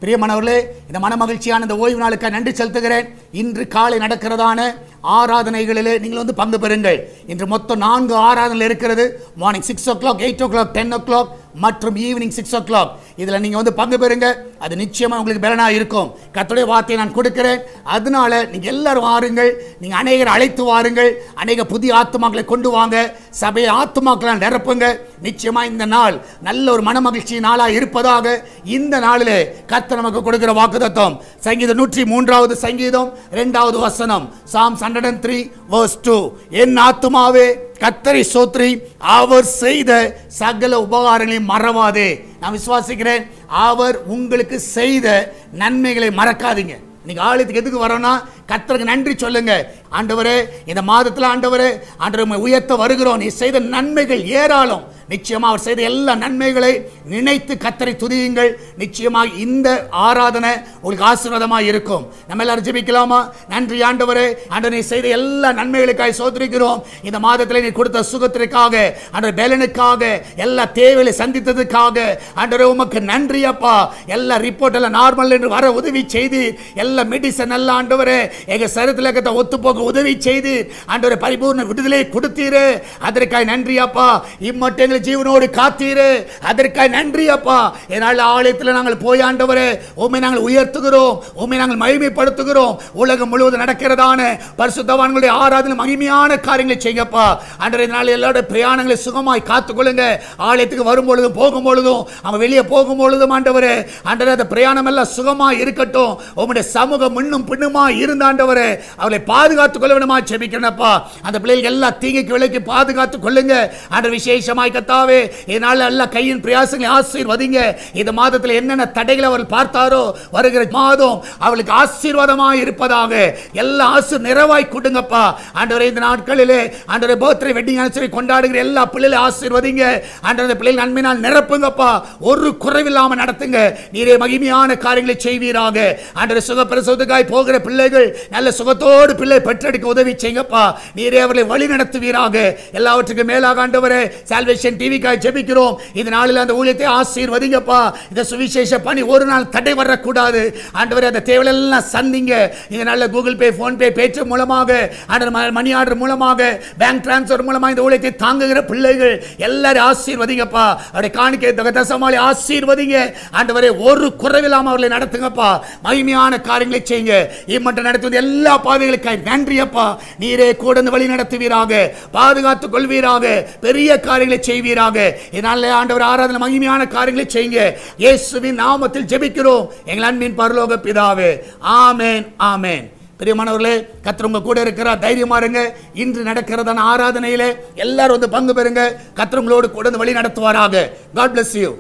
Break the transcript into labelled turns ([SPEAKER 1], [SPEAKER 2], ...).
[SPEAKER 1] பிரியமானவர்களே, இந்த மனமகிழ்ச்சியான இந்த ஓய்வு நாளுக்கு நன்றி செலுத்துகிறேன். இன்று காலை நடக்கிறதான ஆராதனைகளிலே நீங்கள் பங்கு பெறுங்கள். இன்று மொத்தம் 4 ஆராதனை இருக்கிறது. மார்னிங் 6 o'clock, 8 o'clock, 10 o'clock மற்றும் ஈவினிங் 6 o'clock. இதில் நீங்கள் பங்கு பெறுங்க. அது நிச்சயமாக உங்களுக்கு பலனாக இருக்கும். கர்த்தருடைய வார்த்தையை நான் கொடுக்கிறேன். அதனால நீங்கள் எல்லாரும் வாருங்கள். நீங்கள் அநேகர் அழைத்து வாருங்கள். அநேக புதிய ஆத்துமாக்களை கொண்டு வாங்க. சபையை ஆத்துமாக்களை நிரப்புங்க. நிச்சயமாக இந்த நாள் நல்ல ஒரு மனமகிழ்ச்சி நாளாக இருப்பதாக இந்த நாளிலே கர்த்தர் நமக்கு கொடுக்கிற வாக்குத்தத்தம். சங்கீதம் 103வது சங்கீதம் 2வது வசனம். Psalms 103 verse 2. என் ஆத்துமாவே கர்த்தரை ஸ்தோத்திரி, அவர் செய்த சகல உபகாரங்களையும் மறவாதே. நான் விசுவாசிக்கிறேன், அவர் உங்களுக்கு செய்த நன்மைகளை மறக்காதீங்க. இன்னைக்கு ஆலயத்துக்கு எதுக்கு வரோம்னா கர்த்தருக்கு நன்றி சொல்லுங்க. ஆண்டவரே, இந்த மாதத்தில் ஆண்டவரே உயர்த்த வருகிறோம். நீ செய்த நன்மைகள் ஏராளம். நிச்சயமாக அவர் செய்த எல்லா நன்மைகளை நினைத்து கர்த்தரை துதியுங்கள். நிச்சயமாக இந்த ஆராதனை உங்களுக்கு ஆசீர்வாதமாக இருக்கும். நம்ம எல்லாரும் ஜெபிக்கலாமா? நன்றி ஆண்டவரே, ஆண்டவரே நீ செய்த எல்லா நன்மைகளுக்காக சோதரிக்கிறோம். இந்த மாதத்தில் நீ கொடுத்த சுகத்திற்காக, ஆண்டவரே பலனுக்காக, எல்லா தேவைகளை சந்தித்ததுக்காக ஆண்டவரே உமக்கு நன்றி அப்பா. எல்லா ரிப்போர்ட் எல்லாம் நார்மல் என்று வர உதவி செய்து, எல்லா மெடிசன் எல்லாம் ஆண்டவரே எங்க சரீரத்தில் ஒத்து போக உதவி செய்து ஆண்டவரே பரிபூர்ண விடுதலை கொடுத்தீரு. அதற்காக நன்றி அப்பா. இம்மட்டும் ஜீவனோடு காத்தீரு. அதற்காக நன்றி அப்பா. என்னால் ஆலயத்தில் நாங்கள் போய் ஆண்டவரே உம்மை நாங்கள் உயர்த்துகிறோம், உம்மை நாங்கள் மகிமைப்படுத்துகிறோம். உலகம் முழுவதும் நடக்கிறதான பரிசுத்தவான்களுடைய ஆராதனை மகிமையான காரியங்களை செய்யப்பா. ஆண்டவரே இதனால் எல்லாருடைய பிரயாணங்களை சுகமாய் காத்துக்கொள்ளுங்க. ஆலயத்துக்கு வரும்பொழுதும் போகும்பொழுதும் அவங்க வெளியே போகும்பொழுதும் ஆண்டவரே ஆண்டவரே அந்த பிரயாணம் எல்லாம் சுகமாய் இருக்கட்டும். உம்முடைய சமூகம் முன்னும் பின்னுமா இருந்தாண்டவரே அவளை பாதுகாத்துக் கொள்ள வேண்டுமா ஜெபிக்கிறேன்ப்பா. அந்த பிள்ளைகள் எல்லா தீங்குக்கு விலைக்கு பாதுகாத்துக் கொள்ளுங்க. ஆண்டவர் விசேஷமாய் கர்த்தாவே இதனால எல்லா கையின் பிரயாசங்களை ஆசீர்வதிங்க. இந்த மாதத்தில் என்னென்ன தடைகளை அவர்கள் பார்த்தாரோ வருகிற மாதம் அவளுக்கு ஆசீர்வாதமாய் இருப்பதாக எல்லா ஆசீர் நிறைவாய் கொடுங்கப்பா. ஆண்டவரே இந்த நாட்களிலே ஆண்டவரே பர்த்டே வெட்டிங் ஆனிவர்சரி கொண்டாடுகிற எல்லா பிள்ளைகளை ஆசீர்வதிங்க. ஆண்டவரே பிள்ளைகள் நன்மையினால் நிரப்புங்கப்பா. ஒரு குறைவில்லாமல் நடத்துங்க. நீரே மகிமையான காரியங்களை செய்வீராக. ஆண்டவரே சுகப்பிரசவத்துக்காய் போகிற பிள்ளைகள் நல்ல சுகத்தோடு பிள்ளை பெற்றெடுக்க உதவி செய்யுங்கப்பா. நீரே அவர்களை வழி நடத்துவீராக. எல்லாவற்றுக்கும் மேலாக ஆண்டவரே சால்வேஷன் டிவிக்காய் ஜெபிக்கிறோம். இந்த நாளில் அந்த ஊழியத்தை ஆசீர்வதிங்கப்பா. இந்த சுவிசேஷ பணி ஒரு நாள் தடை வரக்கூடாது. ஆண்டவரே அந்த தேவையெல்லாம் சந்திங்க. இந்த நாளில் கூகுள் பே, போன் பே, பேச்சு மூலமாக, மணி ஆர்டர் மூலமாக, பேங்க் டிரான்ஸ்ஃபர் மூலமாக இந்த ஊழியத்தை தாங்குகிற பிள்ளைகள் எல்லாரும் ஆசீர்வதிங்கப்பா. அவருடைய காணிக்கை தசமாளி ஆசீர்வதிங்க. ஆண்டவரே ஒரு குறைவில்லாமல் அவர்களை நடத்துங்கப்பா. மகிமையான காரியங்களை செய்யுங்க. இம்மட்டும் நடத்துவது எல்லா பாதைகளுக்காய் நன்றி அப்பா. நீரே கூட வழி நடத்துவீராக, பாதுகாத்துக் கொள்வீராக, பெரிய காரியங்களை செய்வீராக. இதனால ஆண்டவர் ஆராதனை மகிமையான காரியங்களை செய்யுங்க. இயேசுவின் நாமத்தில் ஜெபிக்கிறோம் எங்கள் அன்பின் பரலோக பிதாவே. ஆமென், ஆமென். பிரியமானவர்களே, கர்த்தர் உங்க கூட இருக்கிறார். தைரியமா இருங்க. இன்று நடக்கிறதான ஆராதனையில எல்லாரும் பங்கு பெறுங்க. கர்த்தர் உங்களோடு கூட வழி நடத்துவாராக. God bless you.